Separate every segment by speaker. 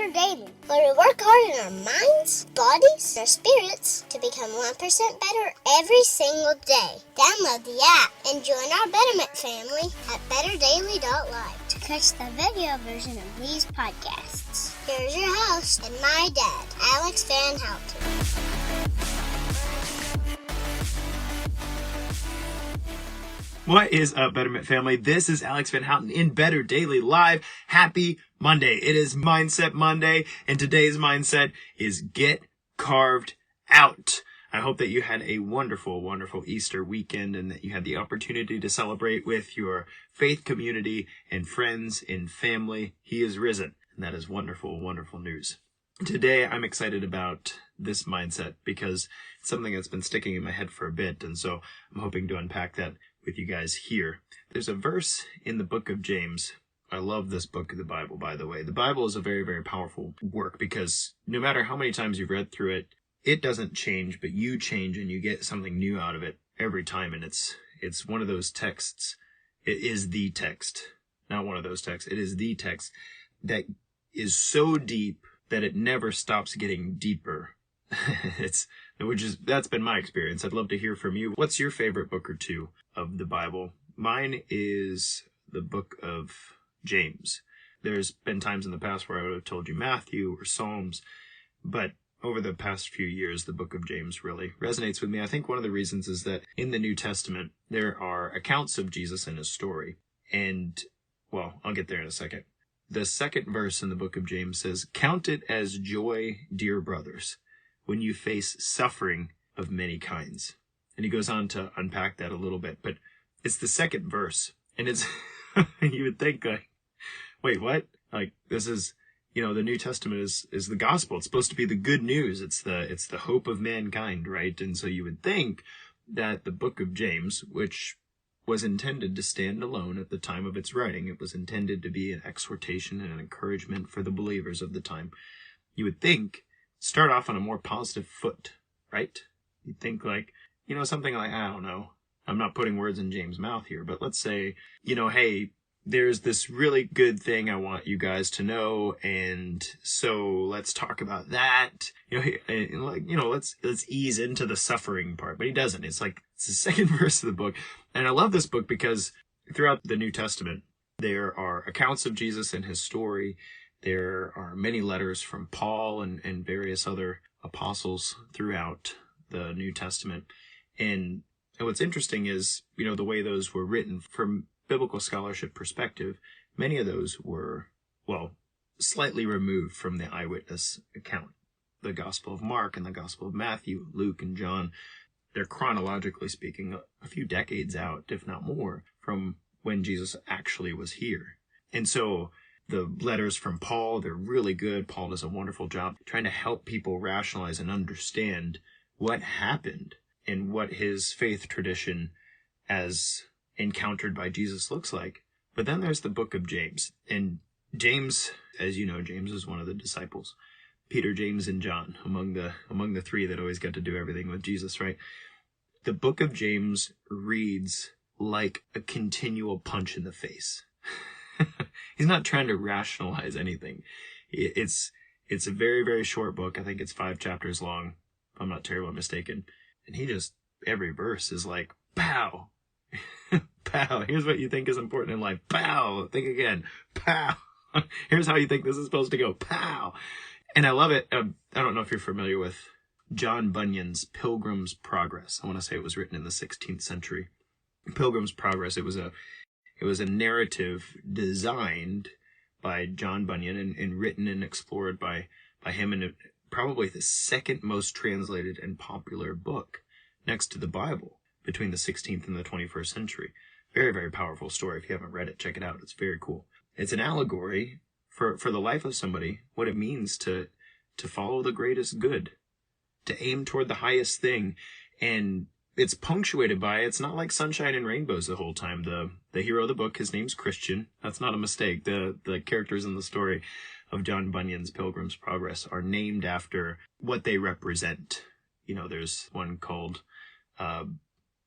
Speaker 1: better daily, where we work hard in our minds, bodies, and our spirits to become 1% better every single day. Download the app and join our Betterment family at betterdaily.live to catch the video version of these podcasts. Here's your host and my dad, Alex Van Houten.
Speaker 2: What is up, Betterment family? This is Alex Van Houten in Better Daily Live. Happy Monday. It is Mindset Monday, and today's mindset is get carved out. I hope that you had a wonderful, wonderful Easter weekend and that you had the opportunity to celebrate with your faith community and friends and family. He is risen, and that is wonderful, wonderful news. Today, I'm excited about this mindset because it's something that's been sticking in my head for a bit, and so I'm hoping to unpack that with you guys here. There's a verse in the book of James. I love this book of the Bible, by the way. The Bible is a very, very powerful work because no matter how many times you've read through it, it doesn't change, but you change and you get something new out of it every time. And it's one of those texts. It is the text, not one of those texts. It is the text that is so deep that it never stops getting deeper. That's been my experience. I'd love to hear from you. What's your favorite book or two of the Bible? Mine is the book of James. There's been times in the past where I would have told you Matthew or Psalms, but over the past few years, the book of James really resonates with me. I think one of the reasons is that in the New Testament, there are accounts of Jesus and his story. And, well, I'll get there in a second. The second verse in the book of James says, "Count it as joy, dear brothers, when you face suffering of many kinds." And he goes on to unpack that a little bit, but it's the second verse, and it's, you would think, like, wait, what? Like, this is, the New Testament is the gospel. It's supposed to be the good news. It's the hope of mankind, right? And so you would think that the book of James, which was intended to stand alone at the time of its writing, it was intended to be an exhortation and an encouragement for the believers of the time. You would think start off on a more positive foot, right? You'd think like, something like, I don't know, I'm not putting words in James' mouth here, but let's say, hey, there's this really good thing I want you guys to know, and so let's talk about that. Let's ease into the suffering part. But he doesn't. It's the second verse of the book. And I love this book because throughout the New Testament, there are accounts of Jesus and his story. There are many letters from Paul and various other apostles throughout the New Testament. And what's interesting is, the way those were written from biblical scholarship perspective, many of those were, slightly removed from the eyewitness account. The Gospel of Mark and the Gospel of Matthew, Luke and John, they're chronologically speaking a few decades out, if not more, from when Jesus actually was here. And so the letters from Paul, they're really good. Paul does a wonderful job trying to help people rationalize and understand what happened and what his faith tradition as encountered by Jesus looks like. But then there's the book of James. And James, as you know, James is one of the disciples. Peter, James, and John, among the three that always got to do everything with Jesus, right? The book of James reads like a continual punch in the face. He's not trying to rationalize anything. It's a very, very short book. I think it's 5 chapters long, if I'm not terribly mistaken. And every verse is like, pow, pow. Here's what you think is important in life. Pow. Think again. Pow. Here's how you think this is supposed to go. Pow. And I love it. I don't know if you're familiar with John Bunyan's Pilgrim's Progress. I want to say it was written in the 16th century. Pilgrim's Progress. It was a narrative designed by John Bunyan and written and explored by him, and probably the second most translated and popular book next to the Bible between the 16th and the 21st century. Very, very powerful story. If you haven't read it, check it out. It's very cool. It's an allegory for the life of somebody, what it means to follow the greatest good, to aim toward the highest thing. And it's punctuated by, it's not like sunshine and rainbows the whole time. The hero of the book, his name's Christian. That's not a mistake. The characters in the story of John Bunyan's Pilgrim's Progress are named after what they represent. There's one called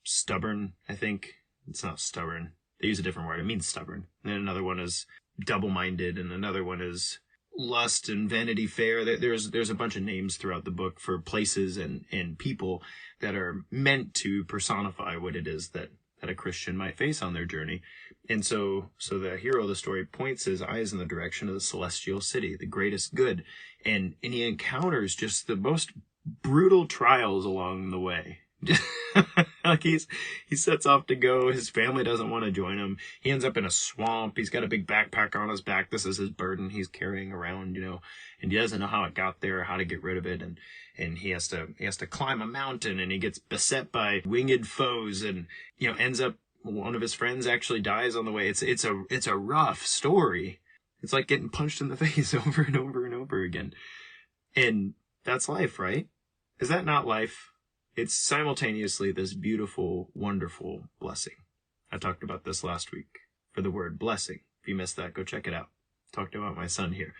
Speaker 2: stubborn, I think. It's not stubborn. They use a different word. It means stubborn. And then another one is double-minded, and another one is Lust and Vanity Fair. There's a bunch of names throughout the book for places and people that are meant to personify what it is that a Christian might face on their journey. And so the hero of the story points his eyes in the direction of the celestial city, the greatest good. And he encounters just the most brutal trials along the way. Like he sets off to go. His family doesn't want to join him. He ends up in a swamp. He's got a big backpack on his back. This is his burden he's carrying around, and he doesn't know how it got there, how to get rid of it. And he has to climb a mountain, and he gets beset by winged foes, and, ends up, one of his friends actually dies on the way. It's a rough story. It's like getting punched in the face over and over and over again. And that's life, right? Is that not life? It's simultaneously this beautiful, wonderful blessing. I talked about this last week for the word blessing. If you missed that, go check it out. Talked about my son here.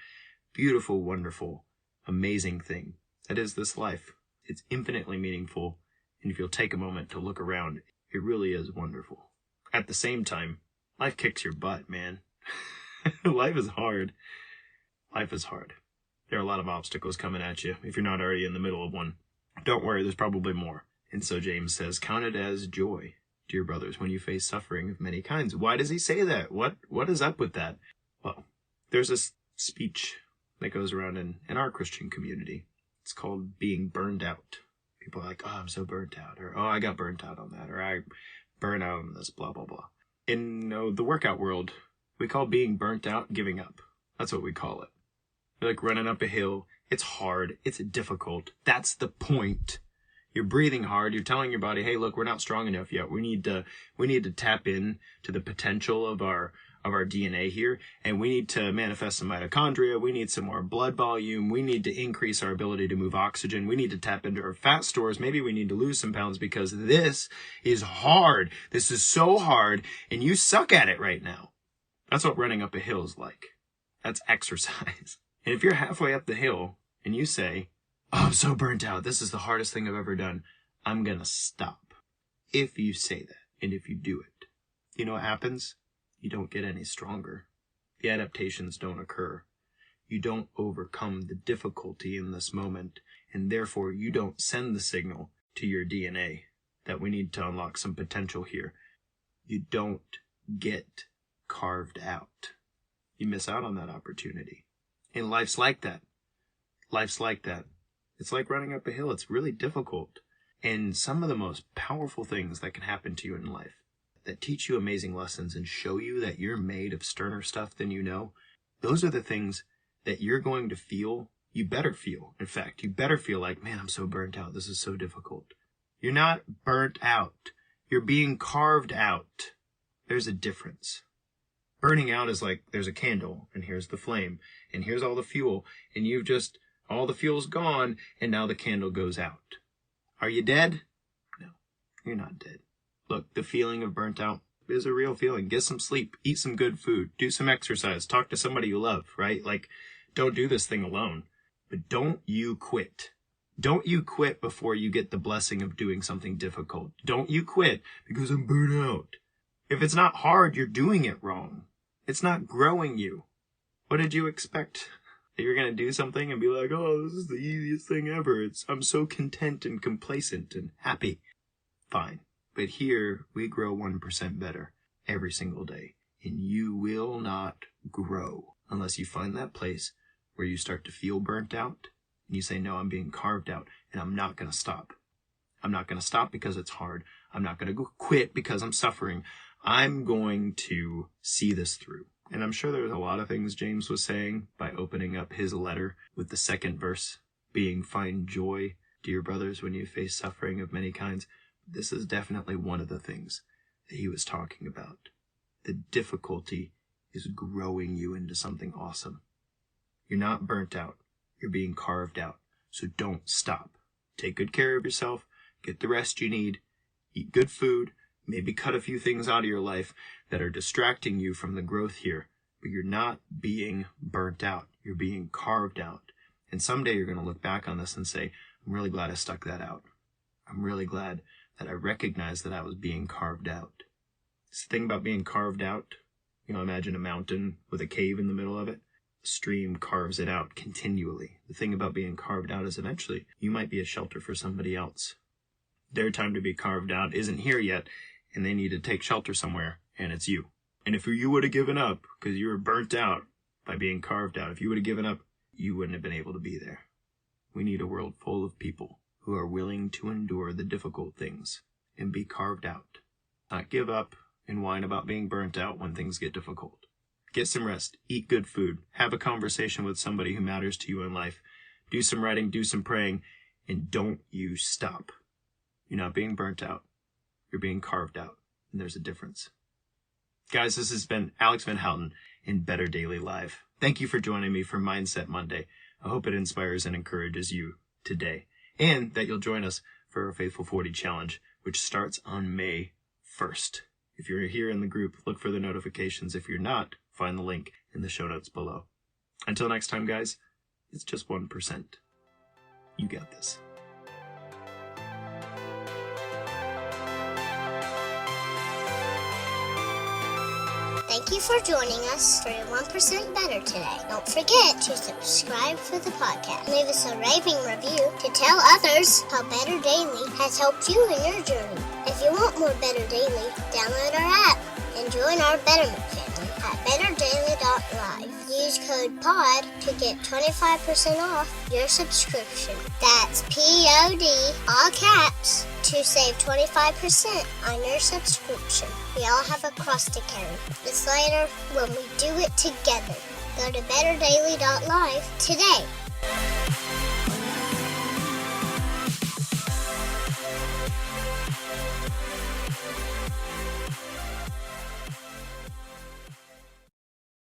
Speaker 2: Beautiful, wonderful, amazing thing that is this life. It's infinitely meaningful. And if you'll take a moment to look around, it really is wonderful. At the same time, life kicks your butt, man. Life is hard. Life is hard. There are a lot of obstacles coming at you if you're not already in the middle of one. Don't worry, there's probably more. And so James says, count it as joy, dear brothers, when you face suffering of many kinds. Why does he say that? What is up with that? Well, there's this speech that goes around in our Christian community. It's called being burned out. People are like, oh, I'm so burnt out, or oh, I got burnt out on that, or I burn out on this, blah, blah, blah. In the workout world, we call being burnt out giving up. That's what we call it. You're like running up a hill. It's hard. It's difficult. That's the point. You're breathing hard. You're telling your body, hey, look, we're not strong enough yet. We need to tap in to the potential of our DNA here. And we need to manifest some mitochondria. We need some more blood volume. We need to increase our ability to move oxygen. We need to tap into our fat stores. Maybe we need to lose some pounds because this is hard. This is so hard. And you suck at it right now. That's what running up a hill is like. That's exercise. And if you're halfway up the hill and you say, oh, I'm so burnt out, this is the hardest thing I've ever done, I'm going to stop. If you say that and if you do it, you know what happens? You don't get any stronger. The adaptations don't occur. You don't overcome the difficulty in this moment, and therefore you don't send the signal to your DNA that we need to unlock some potential here. You don't get carved out. You miss out on that opportunity. And life's like that. Life's like that. It's like running up a hill. It's really difficult. And some of the most powerful things that can happen to you in life, that teach you amazing lessons and show you that you're made of sterner stuff than you know, those are the things that you're going to feel. You better feel. In fact, you better feel like, man, I'm so burnt out. This is so difficult. You're not burnt out. You're being carved out. There's a difference. Burning out is like there's a candle, and here's the flame, and here's all the fuel, and all the fuel's gone, and now the candle goes out. Are you dead? No, you're not dead. Look, the feeling of burnt out is a real feeling. Get some sleep, eat some good food, do some exercise, talk to somebody you love, right? Like, don't do this thing alone, but don't you quit. Don't you quit before you get the blessing of doing something difficult. Don't you quit because I'm burnt out. If it's not hard, you're doing it wrong. It's not growing you. What did you expect? That you're going to do something and be like, oh, this is the easiest thing ever. I'm so content and complacent and happy. Fine. But here, we grow 1% better every single day. And you will not grow unless you find that place where you start to feel burnt out. And you say, no, I'm being carved out and I'm not going to stop. I'm not going to stop because it's hard. I'm not going to quit because I'm suffering. I'm going to see this through. And I'm sure there's a lot of things James was saying by opening up his letter with the second verse being, find joy, dear brothers, when you face suffering of many kinds. This is definitely one of the things that he was talking about. The difficulty is growing you into something awesome. You're not burnt out. You're being carved out. So don't stop. Take good care of yourself. Get the rest you need. Eat good food. Maybe cut a few things out of your life that are distracting you from the growth here. But you're not being burnt out. You're being carved out. And someday you're going to look back on this and say, I'm really glad I stuck that out. I'm really glad that I recognized that I was being carved out. This thing about being carved out, imagine a mountain with a cave in the middle of it. stream carves it out continually. The thing about being carved out is eventually you might be a shelter for somebody else. Their time to be carved out isn't here yet, and they need to take shelter somewhere, and it's you. And if you would have given up because you were burnt out by being carved out, if you would have given up, you wouldn't have been able to be there. We need a world full of people who are willing to endure the difficult things and be carved out. Not give up and whine about being burnt out when things get difficult. Get some rest, eat good food, have a conversation with somebody who matters to you in life, do some writing, do some praying, and don't you stop. You're not being burnt out. You're being carved out, and there's a difference. Guys, this has been Alex Van Houten in Better Daily Live. Thank you for joining me for Mindset Monday. I hope it inspires and encourages you today, and that you'll join us for our Faithful 40 Challenge, which starts on May 1st. If you're here in the group, look for the notifications. If you're not, find the link in the show notes below. Until next time, guys, it's just 1%. You got this.
Speaker 1: Thank you for joining us for your 1% Better today. Don't forget to subscribe for the podcast. Leave us a raving review to tell others how Better Daily has helped you in your journey. If you want more Better Daily, download our app and join our Betterment family at betterdaily.live. Use code POD to get 25% off your subscription. That's POD, all caps, to save 25% on your subscription. We all have a cross to carry. It's lighter when we do it together. Go to betterdaily.live today.